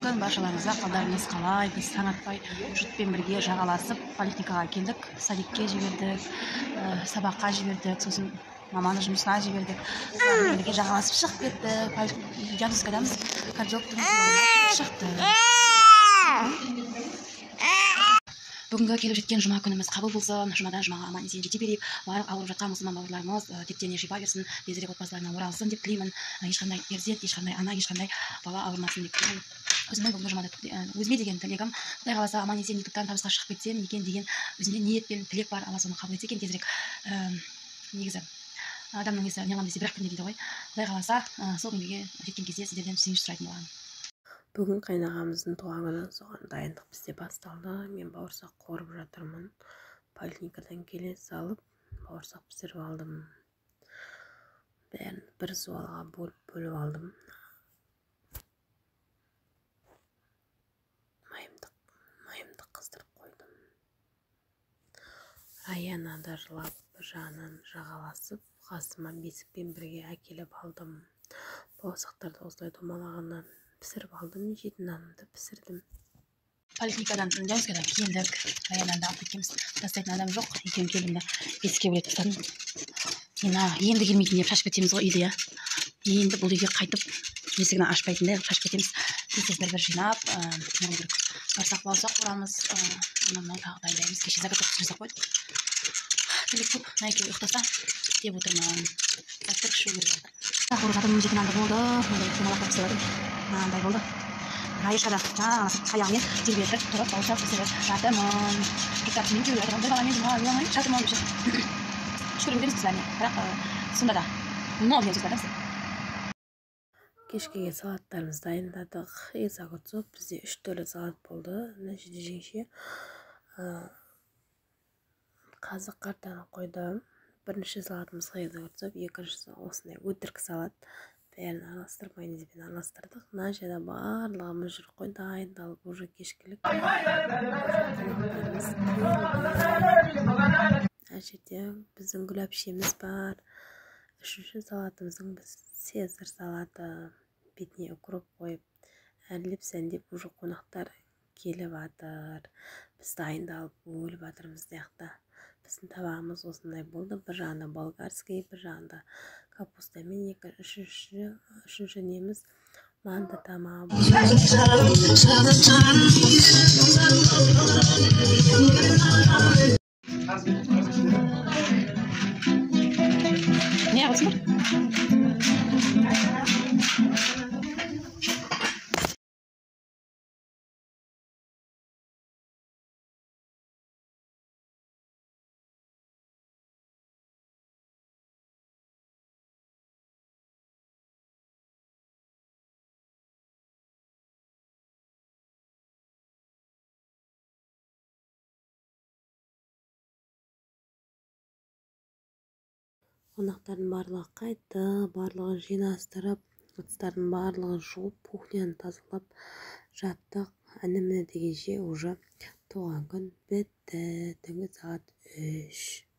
Баршаларыңызға қалдарыңыз қалай? Біз таң атпай жұртпен бірге жағаласып поликлиникаға келдік, садикке жібердік, сабаққа жібердік, сосын маманы жұмысына жібердік. Солармен бірге жағаласып шығып кеттік. Диагностикадамыз кардиологтың шықты. Бүгінгі келіп жеткен жұма күніміз қабыл болсын, жұмадан жұмаға аман есен жете берейік. Барлық ауырып жатқан мұсылман бауырларымыз тектене шипа берсін, тезірек отбасыларына оралсын деп тілеймін. Ешқандай перзент, ешқандай ана, ешқандай бала ауырмасын деп тілеймін. Өзімнің бүгінгі жұмада өзіме деген тілегім, Құдай қаласа аман есен ютубтан табысқа шығып кетсем екен деген өзімде ниет пен тілек бар. Алла соны қабыл етсе екен тезірек. Негізі адамның несі не қыламын десе бір-ақ күнде дейді ғой. Құдай қаласа сол күнге жеткен кезде сіздерден сүйініш сұрайтын боламын. Бүгін қайнағамыздың туған күні, соған дайындық бізде басталды. Мен бауырсақ қуырып жатырмын. Поликлиникадан келе салып, бауырсақ пісіріп алдым. Бәрін бір суалға бөліп алдым. Майымды қыздырып қойдым. Аяна да жылап, бір жағынан жағаласып, қасыма бесікпен бірге әкеліп алдым. Бауырсақтарды осылай домалағаннан пісіріп алдым, жейтін нанымды пісірдім. Поликлиникадан диагностикадан келдік. Аянаны да алып кеткенбіз. Тастайтын адам жоқ. Екеуін келдім де бесікке бөлек тастадым. Енді келмейтін деп шашып кетеміз ғой үйде, Енді бұл үйге қайтып есігін ашпайтындай шашып кетеміз. Тез бір жинап, бауырсақ қуырамыз. Мынау тағы дайындаймыз. Кеше заготовка жасап қойдық. Тілек көп, екеуі ұйықтаса деп отырмын. Тәттік ішу керек. Қуырып жатырмын, жейтін нанды болды. Домалақ болып істеп мынандай болды. Айшада аяғымен тербетіп тұрып бауырсақ пісіріп жатырмын. Кітапшымен кеуіп жатырмын. Бір баламен жұмаламай жатырмын. Шүкір өтеміз қыздармен. Бірақ сонда да мол деп жазбадым. Кешкеге салаттарымызды дайындадық. Огурцов бізде 3 түрлі салат болды. Нәжеде жеңше қазық қартаны қойдым. Бірінші салатымыз огурцов, екіншісі осындай өтірік салат. Бәрін араластырып, майонезбен араластырдық. Мына жерде барлығымыз жүр қой, дайындалып, уже кешкілік. Мына жерде біздің гүл әпшеміз бар. Үшінші салатымыздың біз цезарь салаты, бетіне укроп қойып, әрлеп сәндеп, уже қонақтар келіп жатыр. Біз дайындалып, өліп жатырмыз сияқты. Біздің табағымыз осындай болды. Bir жағында болгарский, bir жағында капустамен, үшінші неміз манты тамағы. Ne yapıyorsun? Қонақтардың барлығы қайтты, барлығын жинастырып, ыдыстардың барлығын жуып, кухняны тазалап жаттық. Әні-міне дегенше уже туған күн бітті. Түнгі сағат 3.